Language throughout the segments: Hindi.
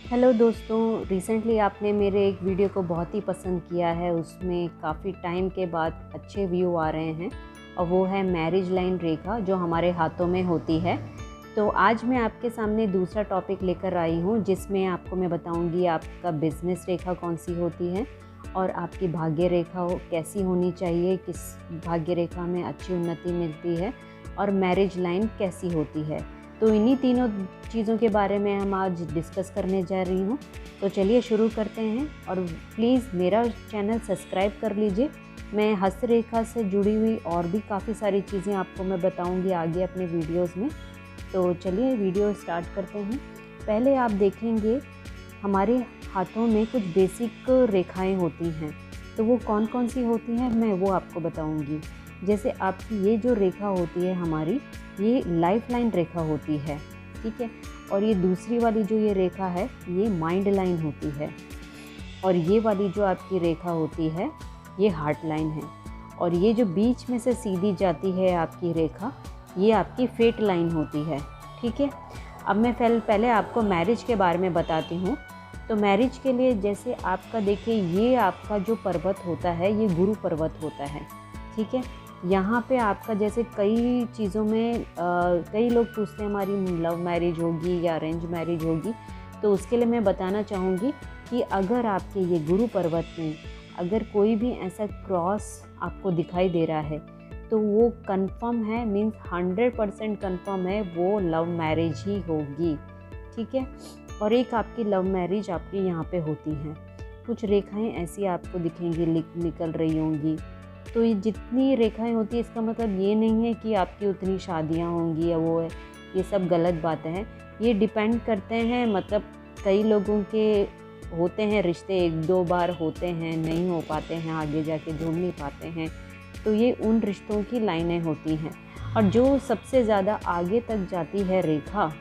हेलो दोस्तों, रिसेंटली आपने मेरे एक वीडियो को बहुत ही पसंद किया है। उसमें काफ़ी टाइम के बाद अच्छे व्यू आ रहे हैं और वो है मैरिज लाइन रेखा जो हमारे हाथों में होती है। तो आज मैं आपके सामने दूसरा टॉपिक लेकर आई हूँ जिसमें आपको मैं बताऊँगी आपका बिजनेस रेखा कौन सी होती है और आपकी भाग्य रेखा कैसी होनी चाहिए, किस भाग्य रेखा में अच्छी उन्नति मिलती है और मैरिज लाइन कैसी होती है। तो इन्हीं तीनों चीज़ों के बारे में हम आज डिस्कस करने जा रही हूँ। तो चलिए शुरू करते हैं और प्लीज़ मेरा चैनल सब्सक्राइब कर लीजिए। मैं हस्तरेखा से जुड़ी हुई और भी काफ़ी सारी चीज़ें आपको मैं बताऊँगी आगे अपने वीडियोज़ में। तो चलिए वीडियो स्टार्ट करते हैं। पहले आप देखेंगे हमारे हाथों में कुछ बेसिक रेखाएं होती हैं। तो वो कौन कौन सी होती हैं मैं वो आपको बताऊँगी। जैसे आपकी ये जो रेखा होती है हमारी, ये लाइफ लाइन रेखा होती है, ठीक है। और ये दूसरी वाली जो ये रेखा है ये माइंड लाइन होती है। और ये वाली जो आपकी रेखा होती है ये हार्ट लाइन है। और ये जो बीच में से सीधी जाती है आपकी रेखा, ये आपकी फेट लाइन होती है, ठीक है। अब मैं पहले आपको मैरिज के बारे में बताती हूँ। तो मैरिज के लिए जैसे आपका देखिए, ये आपका जो पर्वत होता है ये गुरु पर्वत होता है, ठीक है। यहाँ पे आपका जैसे कई चीज़ों में कई लोग पूछते हैं हमारी लव मैरिज होगी या अरेंज मैरिज होगी। तो उसके लिए मैं बताना चाहूँगी कि अगर आपके ये गुरु पर्वत में अगर कोई भी ऐसा क्रॉस आपको दिखाई दे रहा है तो वो कंफर्म है, मीन्स 100% कंफर्म है, वो लव मैरिज ही होगी, ठीक है। और एक आपकी लव मैरिज आपकी यहाँ पे होती है। कुछ रेखाएं ऐसी आपको दिखेंगी निकल रही होंगी। तो ये जितनी रेखाएं होती है इसका मतलब ये नहीं है कि आपकी उतनी शादियां होंगी या वो है, ये सब गलत बातें हैं। ये डिपेंड करते हैं, मतलब कई लोगों के होते हैं रिश्ते, 1-2 बार होते हैं, नहीं हो पाते हैं, आगे जाके जुड़ नहीं पाते हैं। तो ये उन रिश्तों की लाइनें होती हैं। और जो सबसे ज़्यादा आगे तक जाती है रेखा,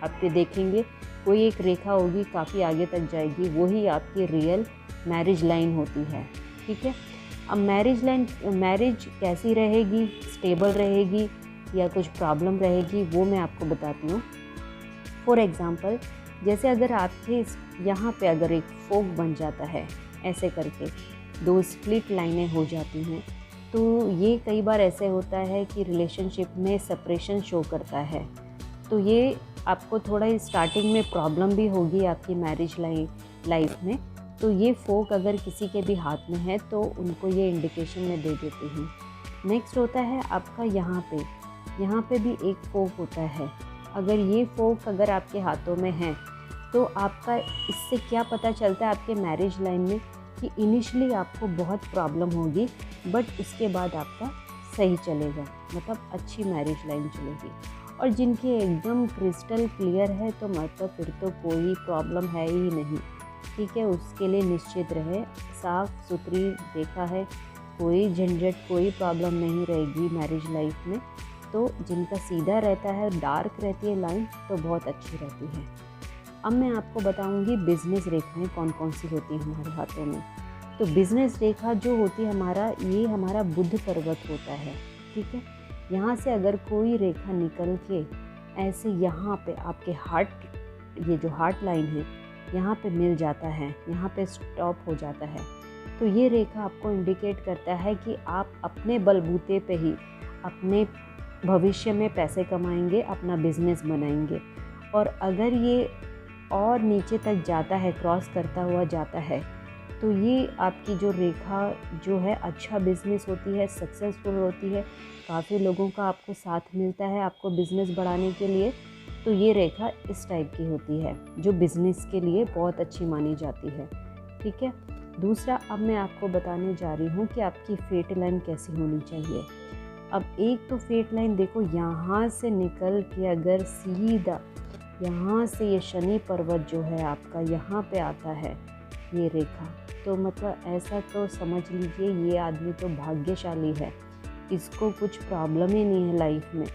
आपके देखेंगे कोई एक रेखा होगी काफ़ी आगे तक जाएगी, वही आपकी रियल मैरिज लाइन होती है, ठीक है। अब मैरिज कैसी रहेगी, स्टेबल रहेगी या कुछ प्रॉब्लम रहेगी, वो मैं आपको बताती हूँ। फॉर एग्ज़ाम्पल, जैसे अगर आपके यहाँ पे अगर एक फोक बन जाता है ऐसे करके, 2 स्प्लिट लाइनें हो जाती हैं, तो ये कई बार ऐसे होता है कि रिलेशनशिप में सेपरेशन शो करता है। तो ये आपको थोड़ा स्टार्टिंग में प्रॉब्लम भी होगी आपकी मैरिज लाइफ में। तो ये फोक अगर किसी के भी हाथ में है तो उनको ये इंडिकेशन मैं दे देती हूँ। नेक्स्ट होता है आपका यहाँ पे भी एक फोक होता है। अगर ये फोक अगर आपके हाथों में है तो आपका इससे क्या पता चलता है आपके मैरिज लाइन में कि इनिशियली आपको बहुत प्रॉब्लम होगी, बट उसके बाद आपका सही चलेगा, मतलब अच्छी मैरिज लाइन चलेगी। और जिनके एकदम क्रिस्टल क्लियर है तो मतलब फिर तो कोई प्रॉब्लम है ही नहीं, ठीक है। उसके लिए निश्चित रहे, साफ़ सुथरी रेखा है, कोई झंझट कोई प्रॉब्लम नहीं रहेगी मैरिज लाइफ में। तो जिनका सीधा रहता है, डार्क रहती है लाइन, तो बहुत अच्छी रहती है। अब मैं आपको बताऊंगी बिजनेस रेखाएं कौन कौन सी होती हैं हमारे हाथों में। तो बिजनेस रेखा जो होती है ये हमारा बुध पर्वत होता है, ठीक है। यहाँ से अगर कोई रेखा निकल के ऐसे यहाँ पे आपके हार्ट, ये जो हार्ट लाइन है यहाँ पे मिल जाता है, यहाँ पे स्टॉप हो जाता है, तो ये रेखा आपको इंडिकेट करता है कि आप अपने बलबूते पे ही अपने भविष्य में पैसे कमाएंगे, अपना बिजनेस बनाएंगे। और अगर ये और नीचे तक जाता है, क्रॉस करता हुआ जाता है, तो ये आपकी जो रेखा जो है अच्छा बिजनेस होती है, सक्सेसफुल होती है, काफ़ी लोगों का आपको साथ मिलता है आपको बिजनेस बढ़ाने के लिए। तो ये रेखा इस टाइप की होती है जो बिज़नेस के लिए बहुत अच्छी मानी जाती है, ठीक है। दूसरा, अब मैं आपको बताने जा रही हूँ कि आपकी फेट लाइन कैसी होनी चाहिए। अब एक तो फेट लाइन देखो, यहाँ से निकल के अगर सीधा यहाँ से ये शनि पर्वत जो है आपका यहाँ पे आता है ये रेखा, तो मतलब ऐसा तो समझ लीजिए ये आदमी तो भाग्यशाली है, इसको कुछ प्रॉब्लम ही नहीं है लाइफ में।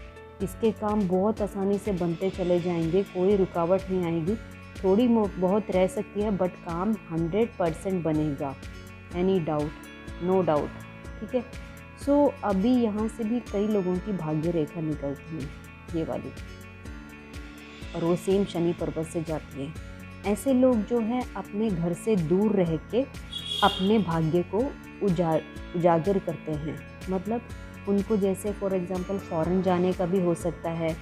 इसके काम बहुत आसानी से बनते चले जाएंगे, कोई रुकावट नहीं आएगी, थोड़ी बहुत रह सकती है बट काम 100% बनेगा, एनी डाउट नो डाउट, ठीक है। सो अभी यहाँ से भी कई लोगों की भाग्य रेखा निकलती है ये वाली, और वो सेम शनि पर्वत से जाती है। ऐसे लोग जो हैं अपने घर से दूर रह के अपने भाग्य को उजागर करते हैं। मतलब उनको जैसे फॉर एग्ज़ाम्पल फ़ॉरेन जाने का भी हो सकता है,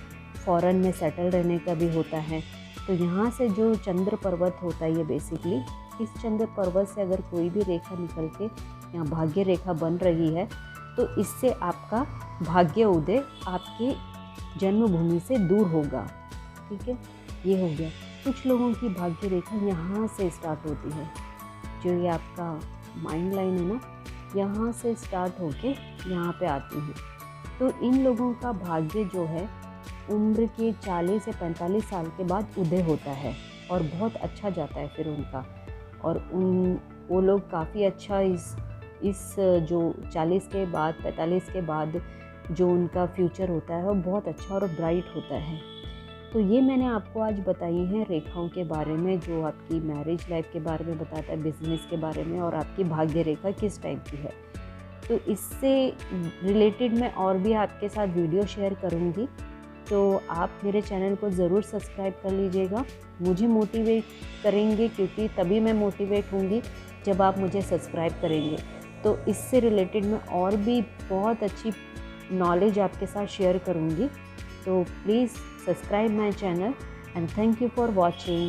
फ़ॉरेन में सेटल रहने का भी होता है। तो यहाँ से जो चंद्र पर्वत होता है, ये बेसिकली इस चंद्र पर्वत से अगर कोई भी रेखा निकल के यहाँ भाग्य रेखा बन रही है तो इससे आपका भाग्य उदय आपके जन्मभूमि से दूर होगा। ठीक है, ये हो गया। कुछ लोगों की भाग्य रेखा यहाँ से स्टार्ट होती है, जो ये आपका माइंड लाइन है ना, यहाँ से स्टार्ट होके यहाँ पे आती है। तो इन लोगों का भाग्य जो है उम्र के 40 से 45 साल के बाद उदय होता है और बहुत अच्छा जाता है फिर उनका। और वो लोग काफ़ी अच्छा इस जो 40 के बाद 45 के बाद जो उनका फ्यूचर होता है वो बहुत अच्छा और ब्राइट होता है। तो ये मैंने आपको आज बताई हैं रेखाओं के बारे में, जो आपकी मैरिज लाइफ के बारे में बताता है, बिजनेस के बारे में, और आपकी भाग्य रेखा किस टाइप की है। तो इससे रिलेटेड मैं और भी आपके साथ वीडियो शेयर करूँगी, तो आप मेरे चैनल को ज़रूर सब्सक्राइब कर लीजिएगा। मुझे मोटिवेट करेंगे, क्योंकि तभी मैं मोटिवेट होंगी जब आप मुझे सब्सक्राइब करेंगे। तो इससे रिलेटेड मैं और भी बहुत अच्छी नॉलेज आपके साथ शेयर करूँगी। तो please subscribe my channel and thank you for watching.